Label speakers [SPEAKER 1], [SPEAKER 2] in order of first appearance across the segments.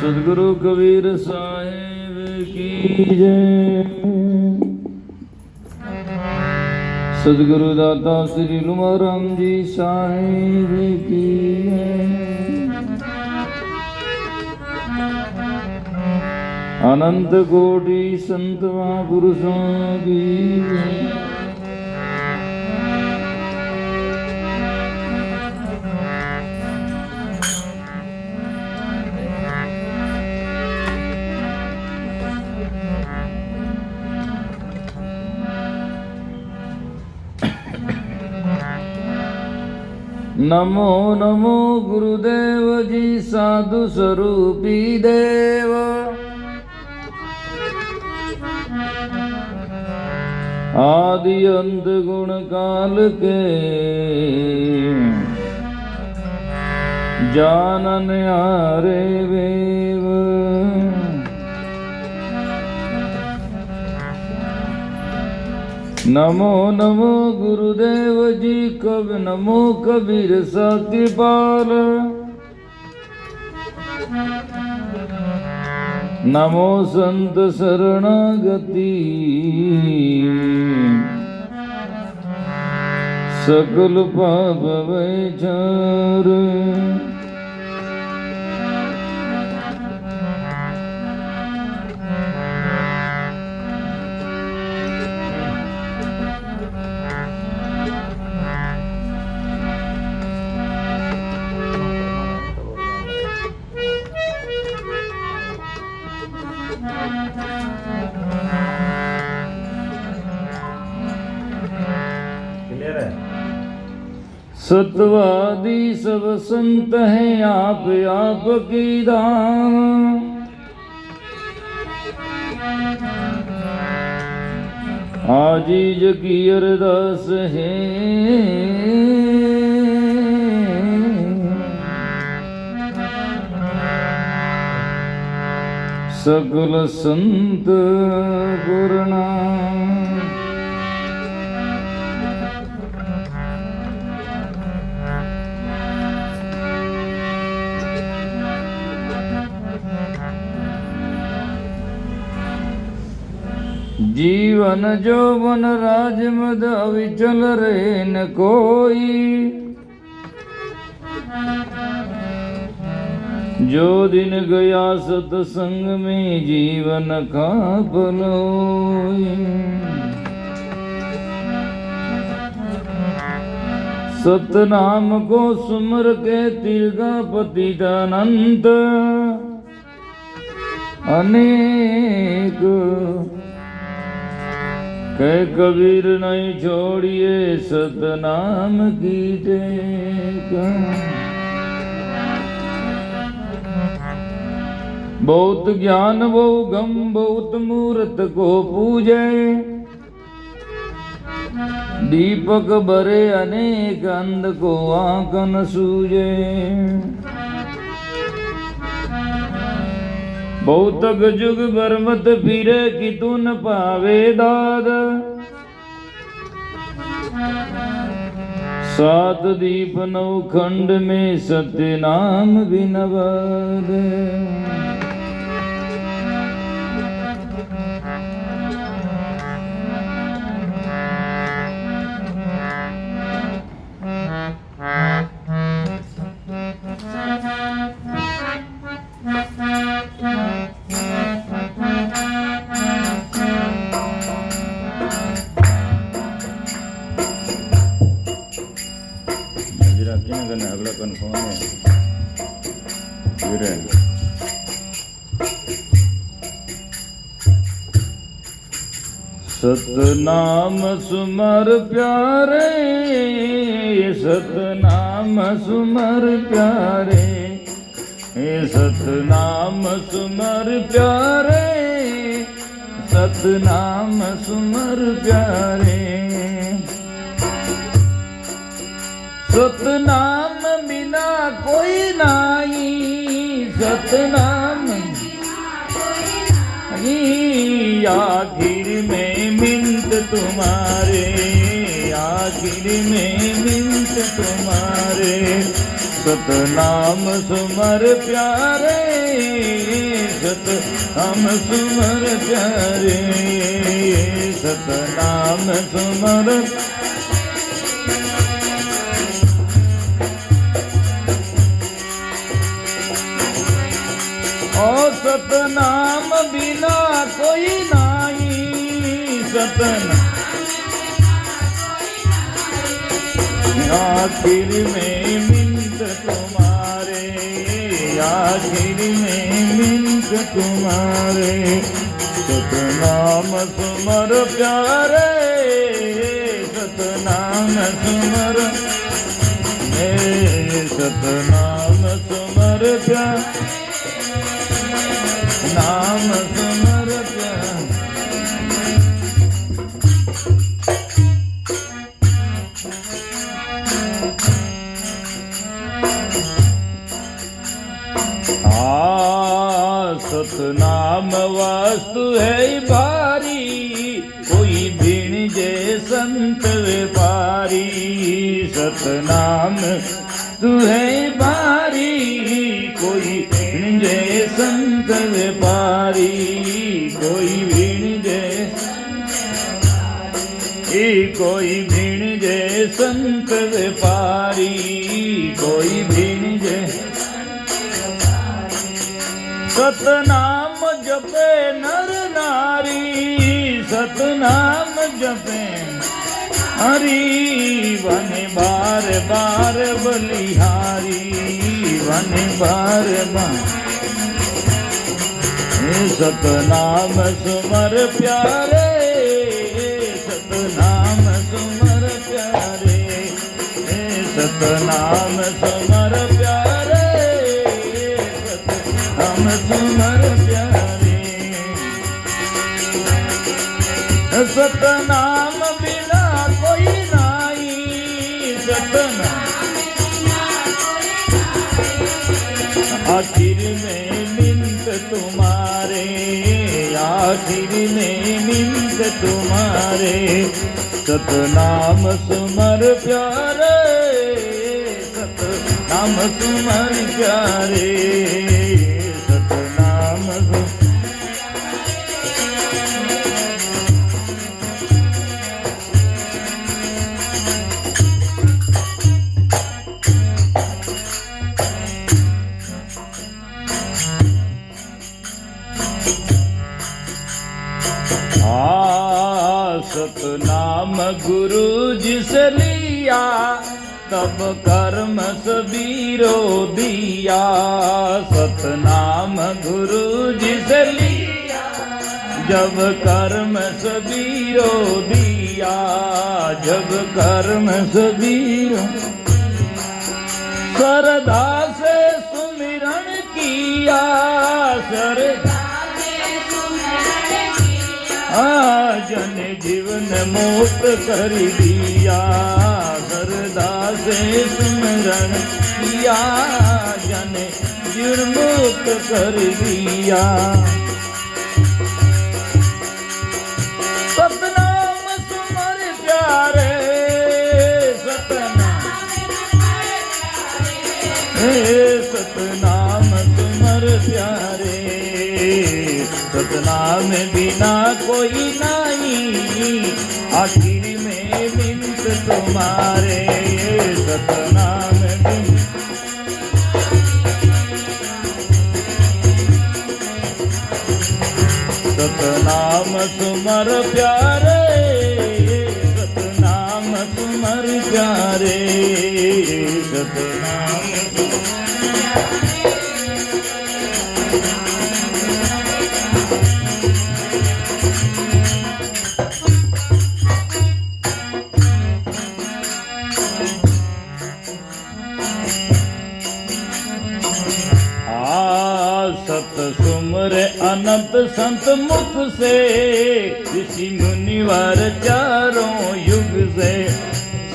[SPEAKER 1] सदगुरु कबीर साहिब की जय। सदगुरु दाता श्री लुमाराम जी साहिब की जय। अनंत कोटि संत महापुरुषों की जय। नमो नमो गुरुदेव जी साधु स्वरूपी देव। आदि अंत गुण काल के जानन हारे वेव। नमो नमो गुरुदेव जी कब नमो कबीर सत्यपाल। नमो संत शरणागति सकल पाप वैचार। सतवादी सब संत हैं आप की दाम। आजीज की अरदास है सकल संत पूर्णा। जीवन जोवन राजमद अविचल रहे न कोई। जो दिन गया सत्संग में जीवन का पलोई। सतनाम को सुमर के तिरगा पतितानंत अनेक। कह कबीर नहीं छोड़िए सतनाम की टेक। बहुत ज्ञान बहु गम बहुत मूर्त को पूजे। दीपक बरे अनेक अंध को आंख न सूझे। बहुत जुग बरमत फिरे कि तू न पावे दाद। सात दीप नौ खंड में सत्य नाम बिनवाद। अगला कन्फर्म है। सतनाम सुमर प्यारे सतनाम सुमर प्यारे। सतनाम सुमर प्यारे सतनाम सुमर प्यारे। सतनाम बिना कोई नाही। सतनाम आखिर में मिंत तुम्हारे। आखिर में मिंत तुम्हारे। सतनाम सुमर प्यारे सतनाम सुमर प्यारे, सतनाम सुमर। और सतनाम बिना कोई नाही, सतनाम आखिर में मिंत तुम्हारे, आखिर में मिंत तुम्हारे। सतनाम सुमर प्यारे, सतनाम सुमर, सतनाम सुमर प्यारे, नाम सुमर प्यारे। सतनाम वास्तु है भारी, कोई भीण जे संत व्यापारी। सतनाम तू है भारी, कोई भीण जे संत व्यापारी। कोई भीण जे, कोई भीण जे संत व्यापारी। कोई भीण जे सतनाम जपे नर नारी, सतनाम जपे हरि। वने बार बार बलिहारी, वने बार बार। सतनाम सुमर प्यारे, सतनाम सुमर प्यारे, सतनाम सुमर प्यारे, सतनाम सुमर प्यारे। सतनाम बिना कोई नाही, सतनाम आखिर में मिंत तुम्हारे, आखिर में मिंत तुम्हारे। सतनाम सुमर प्यारे, सतनाम सुमर प्यारे, सतनाम सुमर। सतनाम गुरु जिसे लिया, तब कर्म सबीरो दिया। सतनाम गुरु जिसे लिया, जब कर्म सबीरो दिया। जब कर्म सबीरो श्रद्धा से सुमिरन किया, श्रद्धा जन जीवन मुक्त कर दिया। श्रद्धा से सुमिरन किया, जन जीवन मुक्त कर दिया। सतनाम सुमर प्यारे, सतनाम सतनाम सुमर प्यारे। सतनाम बिना कोई नहीं, आखिर में मिंत तुम्हारे। सतनाम बिन सतनाम सुमर प्यारे, सतनाम सुमर प्यारे, सतनाम सत सुमर अनंत संत मुख से, ऋषि मुनिवर चारों युग से।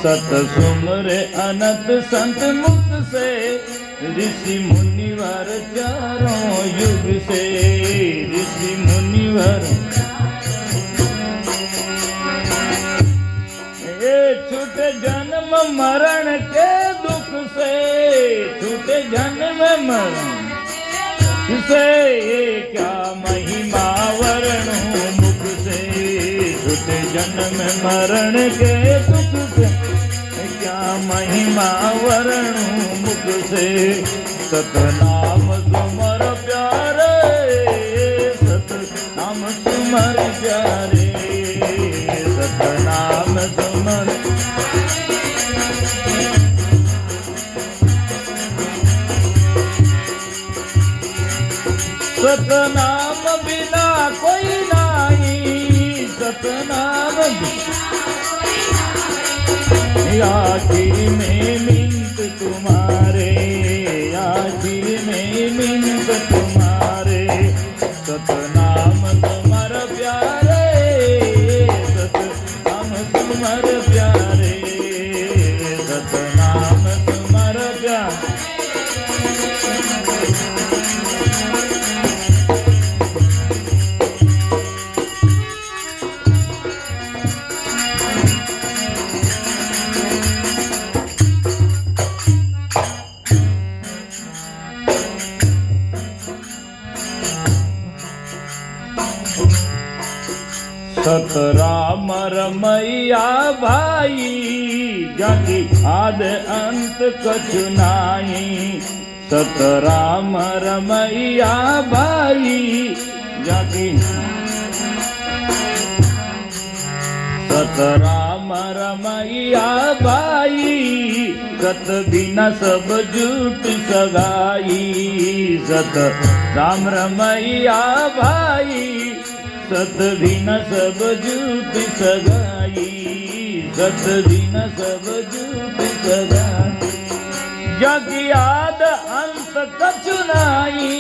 [SPEAKER 1] सत सुमर अनंत संत मुख से, ऋषि मुनिवर चारों युग से। ऋषि मुनिवर छूटे जन्म मरण के दुख से, छूटे जन्म मरण से क्या महिमा वर्णूं मुख से, छूटे जन्म मरण के दुख से, क्या महिमा वर्णूं मुख से। सतनाम सुमर प्यारे, सतनाम सुमर प्यारे, सतनाम सुमर। सतनाम बिना कोई नहीं, सतनाम आखिर में मिंत तुम्हारे, आखिर में मिंत तुम्हारे। सतनाम तुम्हार प्यारे, सतनाम तुम्हार प्यारे, सतनाम तुम्हार प्यारे। सतराम रमैया भाई, जाकी आद अंत कछु नाई। सतराम रमैया भाई, जाकी सतराम रमैया भाई, सत बिना सब झूठ सगाई। सत राम रमैया भाई, सत बिना सब झूठ सगाई, सत बिना सब झूठ सगाई। जग याद अंत कछु नाई,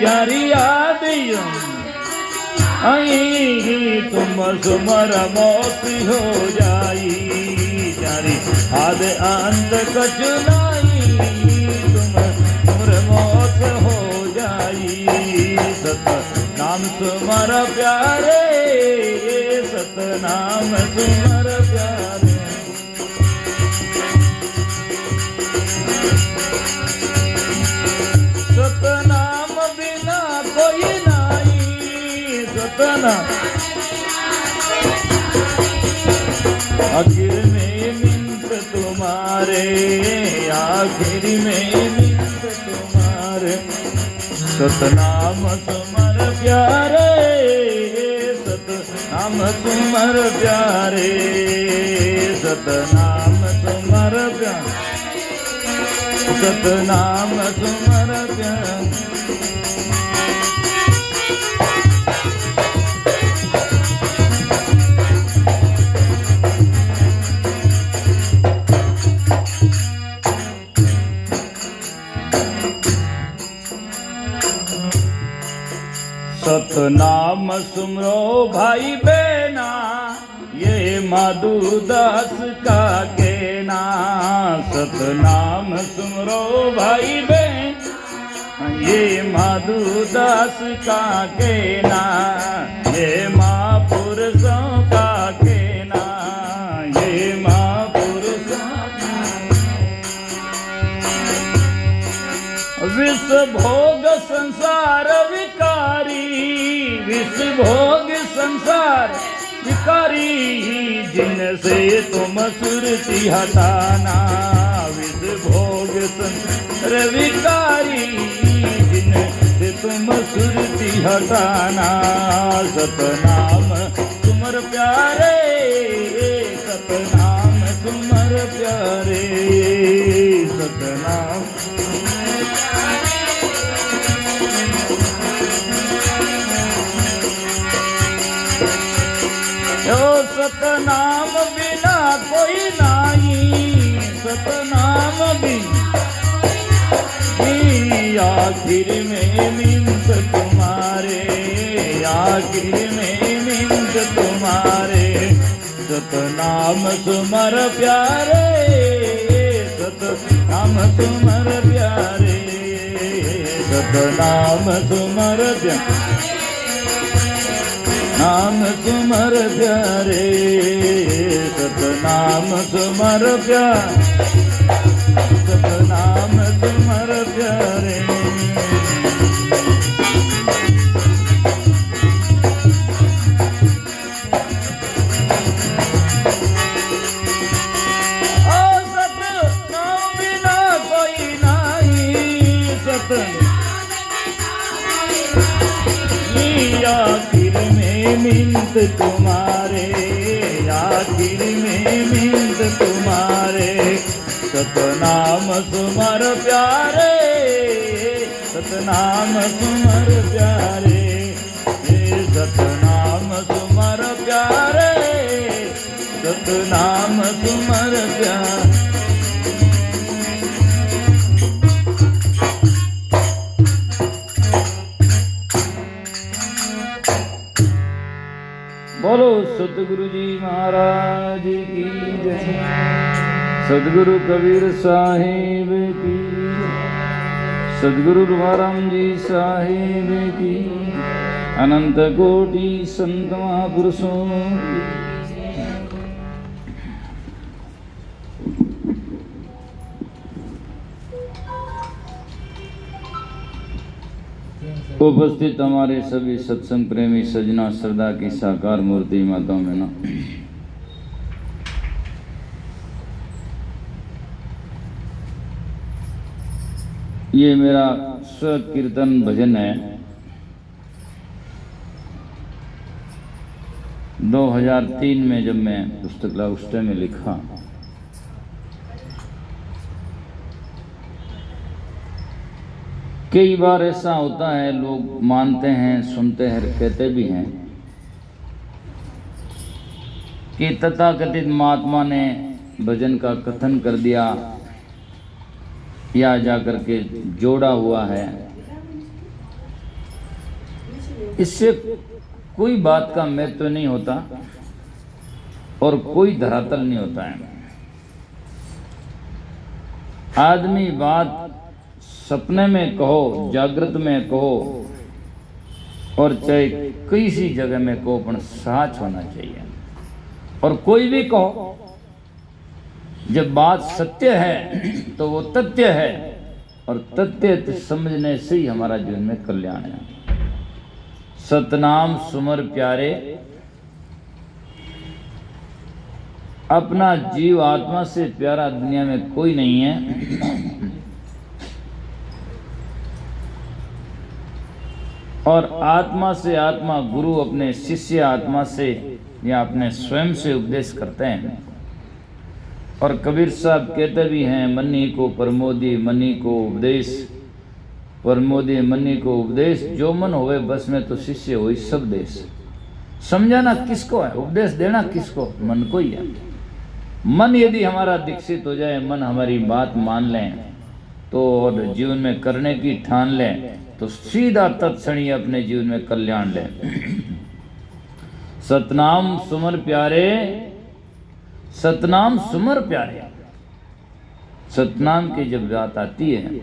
[SPEAKER 1] जारी याद आई, तुम सुमर मौत हो जाई। जारी याद अंत कछु नाई, तुम सुमर मौत हो जाई। सत नाम सुमर प्यारे, सतनाम सुमर प्यारे। सतनाम बिना कोई नहीं, सतनाम आखिर में मिंत तुम्हारे, आखिर में मिंत तुम्हारे। सतनाम सुमर प्यारे, सतनाम सुमर प्यारे, सतनाम सुमर प्यारे, सतनाम सुमर प्यारे। सतनाम सुमरो भाई बहना, ये माधुदास का कहना। सतनाम सुमरो भाई बहन, ये माधुदास का कहना। ये महापुरुषों का कहना, ये महापुरुषों का। विष भोग संसार विकारी, विष भोग संसार विकारी, जिनसे तुम सुरति हटाना। विष भोग संसार विकारी, जिनसे तुम सुरति हटाना। सतनाम तुमर प्यारे, सतनाम तुमर प्यारे, सतनाम। सतनाम बिना कोई नहीं, सतनाम बिना। आखिर में मिंत तुम्हारे, आखिर में मिंत तुम्हारे। सतनाम सुमर प्यारे, सतनाम सुमर प्यारे, सतनाम सुमर प्यारे, नाम सुमर प्यारे, सतनाम सुमर प्यारे, सतनाम सुमर प्यारे। मिन्त तुम्हारे, आखिर में मिन्त तुम्हारे। सतनाम सुमर प्यारे, सतनाम सुमर प्यारे, सतनाम सुमर प्यारे, सतनाम सुमर प्यारे। बोलो सतगुरु जी महाराज की जय, सदगुरु कबीर साहिब की, सदगुरु तुकाराम जी साहिब की, अनंत कोटि संत महापुरुषों की। उपस्थित हमारे सभी सत्संग प्रेमी सजना श्रद्धा की साकार मूर्ति माताओं में ना, ये मेरा स्व कीर्तन भजन है। 2003 में जब मैं पुस्तक ला उस टाइम में लिखा। कई बार ऐसा होता है, लोग मानते हैं, सुनते हैं, कहते भी हैं कि तथाकथित महात्मा ने भजन का कथन कर दिया या जाकर के जोड़ा हुआ है। इससे कोई बात का महत्व नहीं होता और कोई धरातल नहीं होता है। आदमी बात सपने में कहो, जागृत में कहो और चाहे किसी जगह में कहो, पर सच होना चाहिए। और कोई भी कहो, जब बात सत्य है तो वो तथ्य है, और तथ्य समझने से ही हमारा जीवन में कल्याण है। सतनाम सुमर प्यारे, अपना जीव आत्मा से प्यारा दुनिया में कोई नहीं है। और आत्मा से आत्मा गुरु अपने शिष्य आत्मा से या अपने स्वयं से उपदेश करते हैं। और कबीर साहब कहते भी हैं, मन्नी को प्रमोदी मन्नी को उपदेश, प्रमोदी मन्नी को उपदेश, जो मन होवे बस में तो शिष्य होई सब देश। समझाना किसको है, उपदेश देना किसको, मन को ही है। मन यदि हमारा दीक्षित हो जाए, मन हमारी बात मान लें तो और जीवन में करने की ठान लें तो सीधा तत्क्षणी अपने जीवन में कल्याण ले। सतनाम सुमर प्यारे, सतनाम सुमर प्यारे। सतनाम की जब बात आती है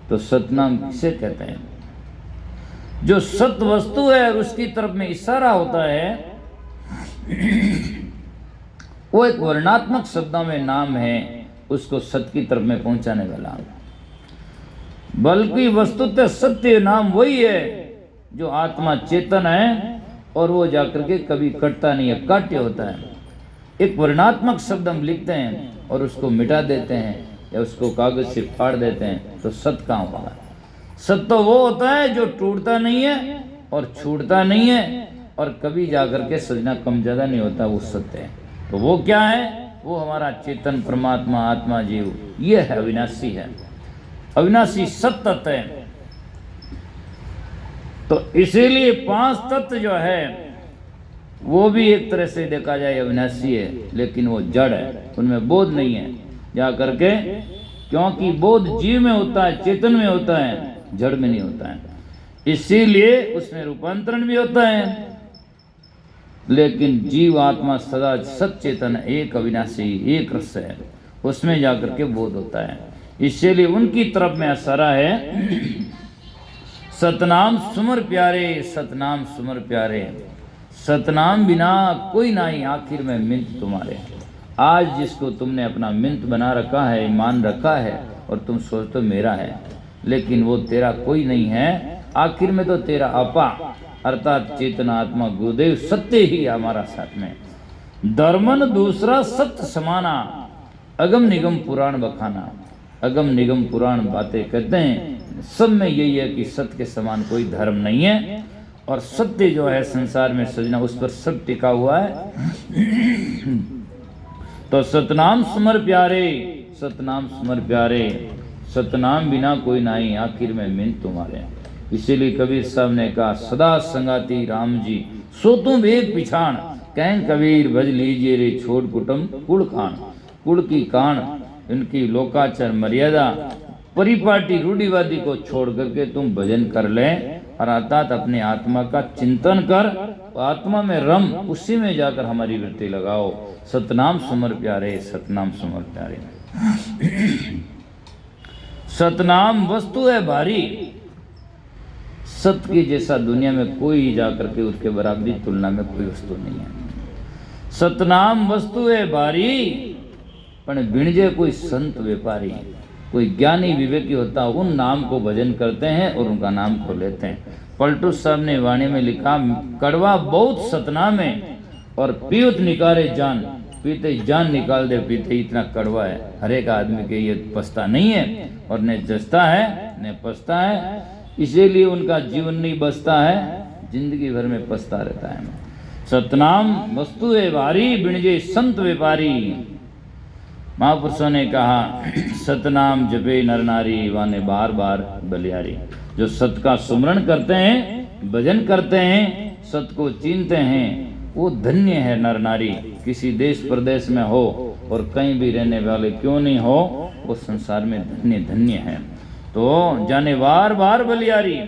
[SPEAKER 1] तो सतनाम किसे कहते हैं? जो सत वस्तु है और उसकी तरफ में इशारा होता है, वो एक वर्णात्मक शब्दों में नाम है, उसको सत की तरफ में पहुंचाने वाला। बल्कि वस्तुतः सत्य नाम वही है जो आत्मा चेतन है और वो जाकर के कभी कटता नहीं है, काट्य होता है। एक वर्णात्मक शब्द हम लिखते हैं और उसको मिटा देते हैं या उसको कागज से फाड़ देते हैं तो सत कहाँ होगा? सत तो वो होता है जो टूटता नहीं है और छूटता नहीं है और कभी जाकर के सजना कम ज्यादा नहीं होता, वो सत्य है। तो वो क्या है? वो हमारा चेतन परमात्मा आत्मा जीव, ये है अविनाशी है, अविनाशी सत तत्व है। तो इसीलिए 5 तत्व जो है वो भी एक तरह से देखा जाए अविनाशी है, लेकिन वो जड़ है, उनमें बोध नहीं है जा करके, क्योंकि बोध जीव में होता है, चेतन में होता है, जड़ में नहीं होता है। इसीलिए उसमें रूपांतरण भी होता है, लेकिन जीव आत्मा सदा सचेतन एक अविनाशी एक रस है, उसमें जाकर के बोध होता है। इसीलिए उनकी तरफ में असरा है। सतनाम सुमर प्यारे, सतनाम सुमर प्यारे, सतनाम बिना कोई नहीं, आखिर में मिंत तुम्हारे। आज जिसको तुमने अपना मिंत बना रखा है, ईमान रखा है और तुम सोचते हो मेरा है, लेकिन वो तेरा कोई नहीं है। आखिर में तो तेरा आपा अर्थात चेतन आत्मा गुरुदेव सत्य ही हमारा साथ में। धर्मन दूसरा सत्य समाना, अगम निगम पुराण बखाना। अगम निगम पुराण बातें कहते हैं, सब में यही है कि सत्य के समान कोई धर्म नहीं है और सत्य जो है संसार में सजना उस पर सब टिका हुआ है। तो सतनाम सुमर प्यारे, सतनाम सुमर प्यारे, सतनाम बिना कोई नहीं, आखिर में मिन तुम्हारे। इसीलिए कबीर साहब ने कहा सदा संगाती राम जी, सो तुम एक पिछाण, कहें कबीर भज लीजिए रे छोड़ कुटुम कुड़ कान। कुड़ की कान, इनकी लोकाचार मर्यादा परिपाटी रूढ़िवादी को छोड़ करके तुम भजन कर ले, और अर्थात अपने आत्मा का चिंतन कर, आत्मा में रम, उसी में जाकर हमारी वृत्ति लगाओ। सतनाम सुमर प्यारे, सतनाम सुमर प्यारे। सतनाम वस्तु है भारी, सत्य के जैसा दुनिया में कोई जाकर के उसके बराबरी तुलना में कोई वस्तु नहीं है। सतनाम वस्तु है भारी, पण बिणजे कोई संत व्यापारी, कोई ज्ञानी विवेकी होता उन नाम को भजन करते हैं और उनका नाम को लेते हैं। पलटू साहब ने वाणी में लिखा, कड़वा बहुत सतनाम है और पीत निकाले जान, पीते जान निकाल दे, पीते इतना कड़वा है। हर एक आदमी के ये पछता नहीं है, और न जसता है न पछता है, इसीलिए उनका जीवन नहीं बचता है, जिंदगी भर में पछता रहता है। सतनाम वस्तु है भारी, बिणजे संत व्यापारी। महापुरुषों ने कहा सतनाम जपे नर नारी, वाने बार बार बलिहारी। जो सत का सुमरण करते हैं, भजन करते हैं, सत को चीनते हैं, वो धन्य है नर नारी। किसी देश प्रदेश में हो और कहीं भी रहने वाले क्यों नहीं हो, वो संसार में धन्य धन्य है। तो जाने बार बार बलिहारी,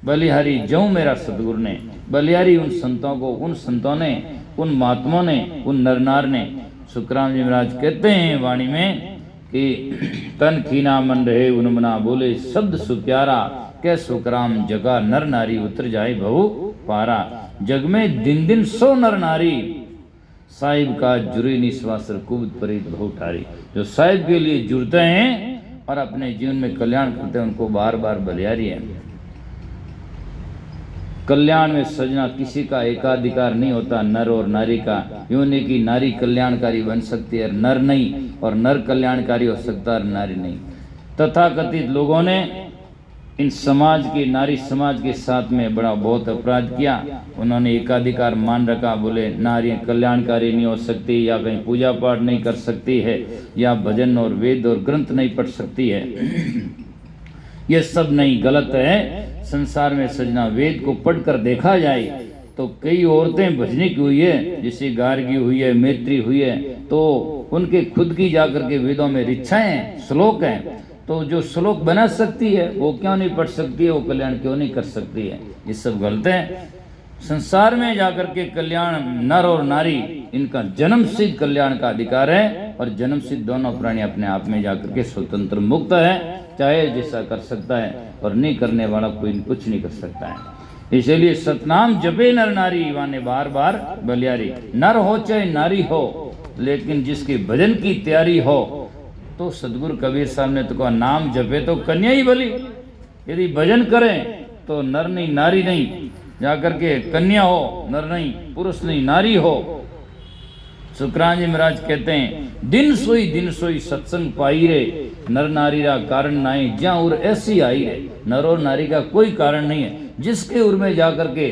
[SPEAKER 1] बलिहारी जो मेरा सतगुरु ने। बलिहारी उन संतों को, उन संतों ने, उन महात्माओं ने, उन नरनार ने। सुखराम जी महाराज कहते हैं वाणी में कि तन खीना मन रहे उनमना, बोले शब्द सुप्यारा, कै सुखराम जगा नर नारी, उतर जाए बहु पारा। जग में दिन दिन 100 नर नारी, साहिब का जुरी निस्वासर कुबद परित बहु ठारी। जो साहिब के लिए जुड़ते हैं और अपने जीवन में कल्याण करते हैं, उनको बार बार बलिहारी है। कल्याण में सजना किसी का एकाधिकार नहीं होता, नर और नारी का। यूं नहीं कि नारी कल्याणकारी बन सकती है नर नहीं, और नर कल्याणकारी हो सकता है नारी नहीं। तथाकथित लोगों ने इन समाज के, नारी समाज के साथ में बड़ा बहुत अपराध किया। उन्होंने एकाधिकार मान रखा, बोले नारियां कल्याणकारी नहीं हो सकती, या कहीं पूजा पाठ नहीं कर सकती है, या भजन और वेद और ग्रंथ नहीं पढ़ सकती है। ये सब नहीं, गलत है। संसार में सजना वेद को पढ़कर देखा जाए तो कई औरतें भजनिक हुई है, जैसे गार्गी हुई है, मैत्री हुई है, तो उनके खुद की जाकर के वेदों में ऋचाएं, श्लोक हैं। तो जो श्लोक बना सकती है वो क्यों नहीं पढ़ सकती है, वो कल्याण क्यों नहीं कर सकती है? ये सब गलत है। संसार में जाकर के कल्याण, नर और नारी, इनका जन्म सिद्ध कल्याण का अधिकार है, और जन्म सिद्ध दोनों प्राणी अपने आप में जाकर के स्वतंत्र मुक्त है। चाहे जैसा कर सकता है, और नहीं करने वाला कोई कुछ नहीं कर सकता है। इसलिए सतनाम जपे नर नारी, वाने बार बार बलिहारी। नर हो चाहे नारी हो, लेकिन जिसकी भजन की तैयारी हो, तो सदगुरु कबीर साहब ने तो कहा नाम जपे तो कन्या ही बली। यदि भजन करें तो नर नहीं नारी नहीं, जाकर के कन्या हो, नर नहीं, पुरुष नहीं, नारी हो। सुखराम जी महाराज कहते हैं दिन सोई सत्संग पाई रे, नर नारी रा कारण नाई, ज्या उर ऐसी आई रे। नर और नारी का कोई कारण नहीं है। जिसके उर में जाकर के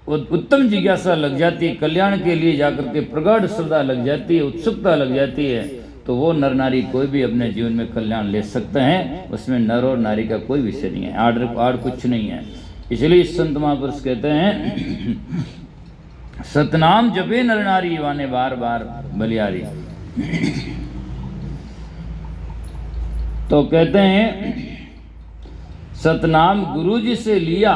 [SPEAKER 1] उत्तम जिज्ञासा लग जाती है, कल्याण के लिए जाकर के प्रगाढ़ श्रद्धा लग जाती है, उत्सुकता लग जाती है, तो वो नर नारी कोई भी अपने जीवन में कल्याण ले सकते हैं। उसमें नर और नारी का कोई विषय नहीं है, आड़ कुछ नहीं है। इसलिए संत महापुरुष कहते हैं सतनाम जपे नर नारी, वाने बार बार बलिहारी। तो कहते हैं सतनाम गुरु जी से लिया,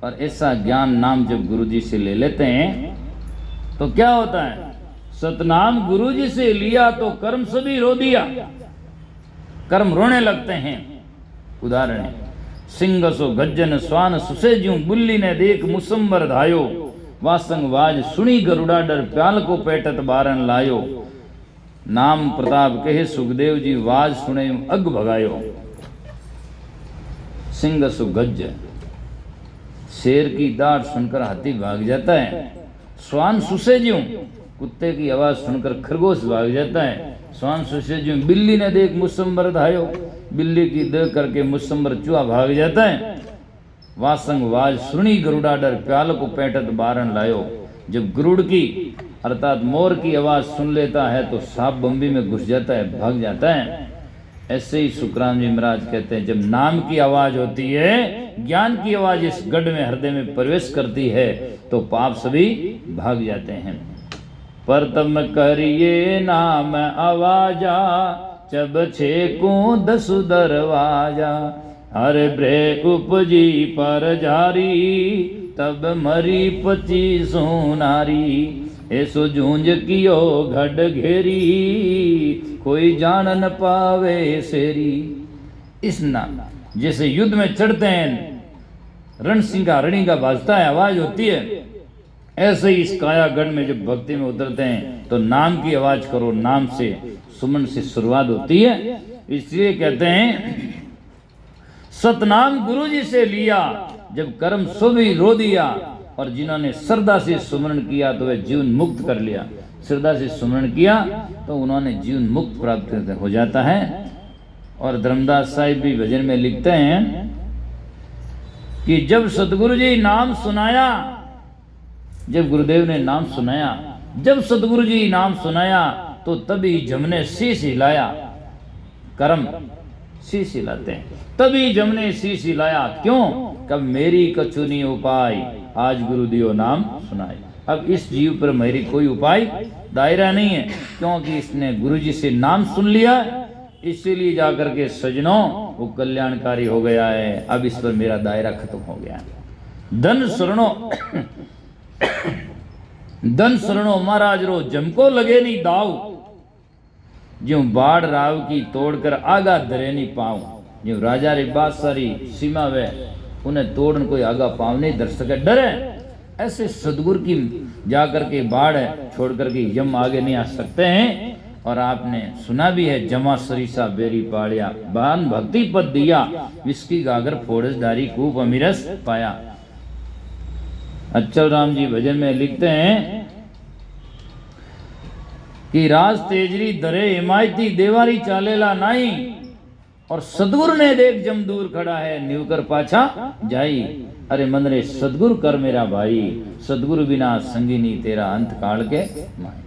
[SPEAKER 1] और ऐसा ज्ञान नाम जब गुरु जी से ले लेते हैं तो क्या होता है? सतनाम गुरु जी से लिया तो कर्म सभी रो दिया, कर्म रोने लगते हैं। उदाहरण है सिंह सो गज्जन स्वान सुसेज्यूं, बुल्ली ने देख मुसम्बर धायो, वासंग वाज सुनी गरुड़ा डर, प्याल को पेटत बारन लायो। नाम प्रताप कहे सुखदेव जी, वाज सुने अग भगायो। सिंह सो गज्ज, शेर की दाढ़ सुनकर हाथी भाग जाता है। स्वान सुसेज्यूं, कुत्ते की आवाज सुनकर खरगोश भाग जाता है। स्वान सुसेज्यूं, बिल्ली ने देख मुसम्बर धायो, बिल्ली की देख करके मुसम्बर चूहा भाग जाता है। वासंग वाज सुनी गरुड़ा डर, प्याल को पैटत बारन लायो। जब गरुड़ की अर्थात मोर की आवाज सुन लेता है तो सांप बम्बी में घुस जाता है, भाग जाता है। ऐसे ही सुखराम जी महाराज कहते हैं, जब नाम की आवाज होती है, ज्ञान की आवाज इस गढ़ में हृदय में प्रवेश करती है तो पाप सभी भाग जाते हैं। परतम करिए नाम आवाजा, जब छेकू दसु दरवाजा। हर ब्रे उपजी पर जारी, तब मरी 25 नारी। ऐसो जूंझ कियो घड़ घेरी, कोई जान न पावे सेरी। इस नाम जैसे युद्ध में चढ़ते हैं, रणसिंगा रणिंगा बाजता है, आवाज होती है, ऐसे ही इस कायागढ़ में जब भक्ति में उतरते हैं तो नाम की आवाज करो। नाम से सुमन से शुरुआत होती है। इसलिए कहते हैं सतनाम गुरु जी से लिया, जब कर्म सुभी रो दिया। और जिन्होंने श्रद्धा से सुमरण किया तो वह जीवन मुक्त कर लिया। श्रद्धा से सुमरण किया तो उन्होंने जीवन मुक्त प्राप्त हो जाता है। और धर्मदास साहिब भी भजन में लिखते हैं कि जब सतगुरु जी नाम सुनाया, जब गुरुदेव ने नाम सुनाया, जब सतगुरु जी नाम सुनाया तो तभी जमने शीश हिलाया। कर्म शीश हिलाते हैं, तभी जमने शीश हिलाया। क्यों? कब मेरी कछुनी उपाय, आज गुरु दियो नाम सुनाए। अब इस जीव पर मेरी कोई उपाय दायरा नहीं है, क्योंकि इसने गुरु जी से नाम सुन लिया, इसीलिए जाकर के सजनों वो कल्याणकारी हो गया है। अब इस पर मेरा दायरा खत्म हो गया। धन शरणों धन शरणों महाराज रो, जमको लगे नहीं दाव। ज्यों बाढ़ राव की तोड़कर आगा धरे नहीं पाऊं। ज्यों राजा रे बादशाही सीमा वे, उन्हें तोड़न कोई आगा पाँव नहीं धर सके, डरे। ऐसे सदगुरु की जाकर के बाढ़ छोड़ करके यम आगे नहीं आ सकते हैं। और आपने सुना भी है, जमा सरीसा बेरी पाड़िया, बान भक्ति पद दिया, विस्की गागर फोड़स डारी, कूप अमीरस पाया। अच्चल राम जी भजन में लिखते हैं कि राज तेजरी दरे हिमायती, देवारी चालेला नाई। और सदगुरु ने देख जम दूर खड़ा है, न्यूकर पाछा जाई। अरे मन रे सदगुरु कर मेरा भाई, सदगुरु बिना संगिनी तेरा अंत काल के माई।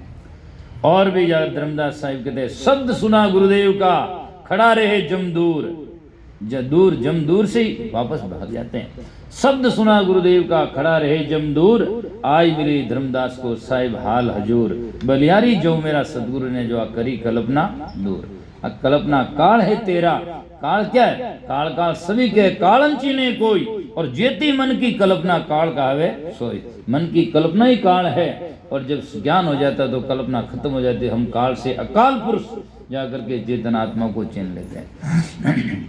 [SPEAKER 1] और भी यार धर्मदास साहिब कहते हैं, शब्द सुना गुरुदेव का, खड़ा रहे जम दूर। जम दूर से वापस भाग जाते हैं। शब्द सुना गुरुदेव का, खड़ा रहे जम दूर। आई मिली धर्मदास को साहिब हाल हजूर। बलिहारी जो मेरा सदगुरु ने जो करी कल्पना दूर। कल्पना काल है तेरा। काल क्या है? काल काल सभी के कालन चीने कोई। और जेती मन की कल्पना काल कहावे सोई। मन की कल्पना ही काल है। और जब ज्ञान हो जाता है तो कल्पना खत्म हो जाती है। हम काल से अकाल पुरुष जाकर के चेतन आत्मा को चीन लेते हैं।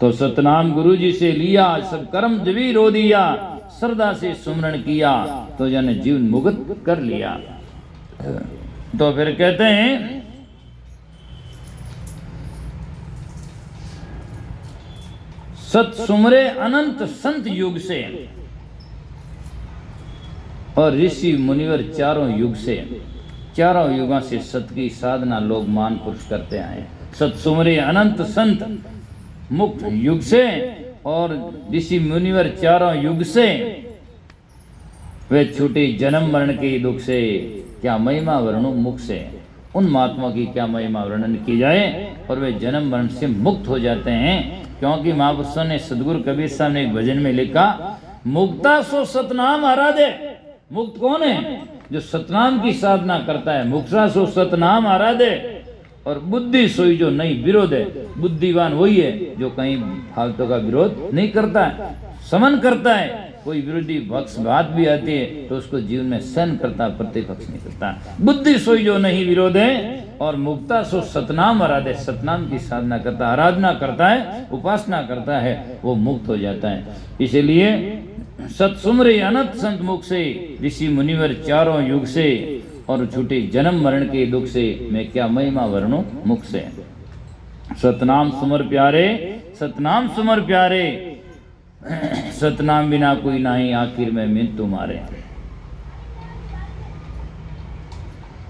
[SPEAKER 1] तो सतनाम गुरु जी से लिया, सब कर्म जभी रो दिया। श्रद्धा से सुमरण किया तो जन जीवन मुक्त कर लिया। तो फिर कहते हैं सत सुमरे अनंत संत युग से, और ऋषि मुनिवर चारों युग से। चारों युगों से सत की साधना लोग मान पुरुष करते आए। सत सुमरे अनंत संत मुक्त युग से, और ऋषि मुनिवर चारों युग से। वे छूटे जन्म मरण के दुख से, क्या महिमा वर्णु मुख से। उन महात्मा की क्या महिमा वर्णन की जाए। और वे जन्म मरण से मुक्त हो जाते हैं। क्योंकि महापुरुषों ने सदगुरु कबीर साहब ने एक भजन में लिखा, मुक्ता सो सतनाम आराधे। मुक्त कौन है? जो सतनाम की साधना करता है। मुक्ता सो सतनाम आराधे। और बुद्धि सोई जो नहीं विरोध है। बुद्धिवान वही है जो कहीं फालतू का विरोध नहीं करता है, समन करता है। कोई विरोधी पक्ष बात भी आती है तो उसको जीवन में सहन करता, प्रतिपक्ष नहीं करता। बुद्धि सोई जो नहीं विरोध है। और मुक्ता सो सतनाम आराधे। सतनाम की साधना करता, आराधना करता है, उपासना करता है, वो मुक्त हो जाता है। इसलिए सतसुमरे अनंत संत मुख से, ऋषि मुनिवर चारों युग से, और छूटे जन्म मरण के दुख से, मैं क्या महिमा वर्णु मुख से। सतनाम सुमर प्यारे, सतनाम सुमर प्यारे, सतनाम बिना कोई नहीं, आखिर में मिन तुम्हारे।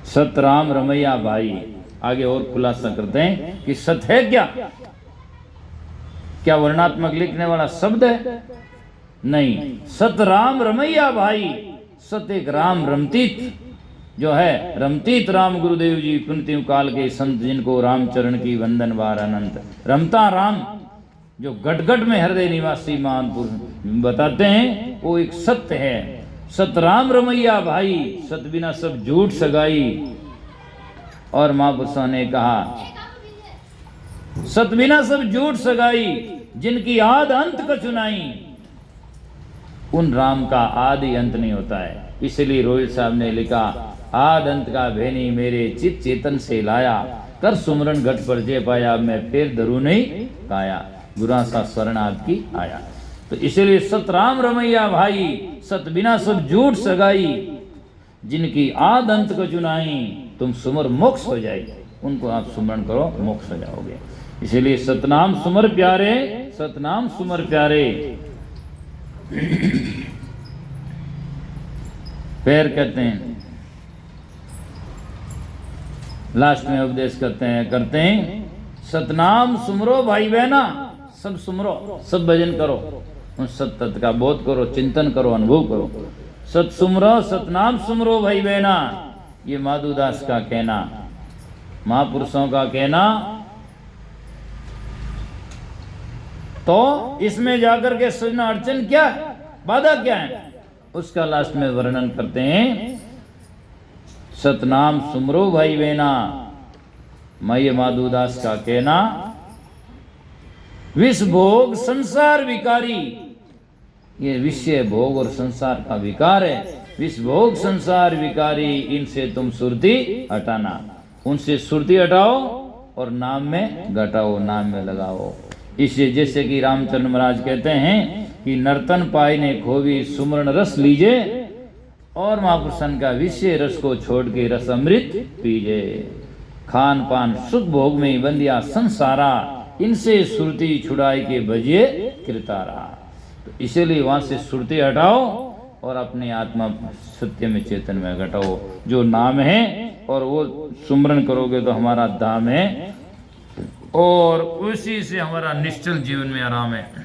[SPEAKER 1] सतराम रमैया भाई। आगे और खुलासा करते हैं कि सत है क्या? क्या वर्णात्मक लिखने वाला शब्द है? नहीं। सत राम रमैया भाई, सत एक राम रमतीत जो है, रमतीत राम गुरुदेव जी पुण्यतिम काल के संत, जिनको रामचरण की वंदन बार अनंत। रमता राम जो गट गट में हृदय निवासी महान पुरुष बताते हैं, वो एक सत्य है। सत राम रमैया भाई, सत बिना सब झूठ सगाई। और महापुरुषों ने कहा सत बिना सब झूठ सगाई, जिनकी आद अंत का चुनाई। उन राम का आदि अंत नहीं होता है। इसलिए रोहित साहब ने लिखा, आद अंत का भेनी मेरे चित चेतन से लाया, कर सुमरन घट पर जे पाया, मैं फिर धरू नहीं काया, गुरा सा स्वर्ण आपकी आया। तो इसलिए सत राम रमैया भाई, सत बिना सब झूठ सगाई, जिनकी आद अंत को चुनाई, तुम सुमर मोक्ष हो जाए। उनको आप सुमरण करो, मोक्ष हो जाओगे। इसलिए सतनाम सुमर प्यारे, सतनाम सुमर प्यारे। फिर कहते हैं, लास्ट में उपदेश करते हैं सतनाम सुमरो भाई बहना, सब सुमरो, सब भजन करो, उन सत तत्व का बोध करो, चिंतन करो, अनुभव करो। सत सुमरो, सतनाम सुमरो भाई बहना, ये माधुदास का कहना, महापुरुषों का कहना। तो इसमें जाकर के सोचना अड़चन क्या है, बाधा क्या है, उसका लास्ट में वर्णन करते हैं। सतनाम सुमरो भाई बहना, मय माधुदास का कहना, विष भोग संसार विकारी, ये विषय भोग और संसार का विकार है। विष भोग संसार विकारी, इनसे तुम सुरती हटाना, उनसे सुरती हटाओ और नाम में घटाओ, नाम में लगाओ। इसलिए जैसे कि रामचंद्र महाराज कहते हैं कि नर्तन पाई ने खोवी, सुमरण रस लीजे, और महापुरुषन का विषय रस को छोड़ के रस अमृत पीजे। खान पान सुख भोग में बंदिया संसारा, इनसे सुरती छुड़ाई के बजिए कृतारा। तो इसीलिए वहां से सुरती हटाओ और अपने आत्मा सत्य में चेतन में घटाओ, जो नाम है, और वो सुमरण करोगे तो हमारा धाम है, और उसी से हमारा निश्चल जीवन में आराम है।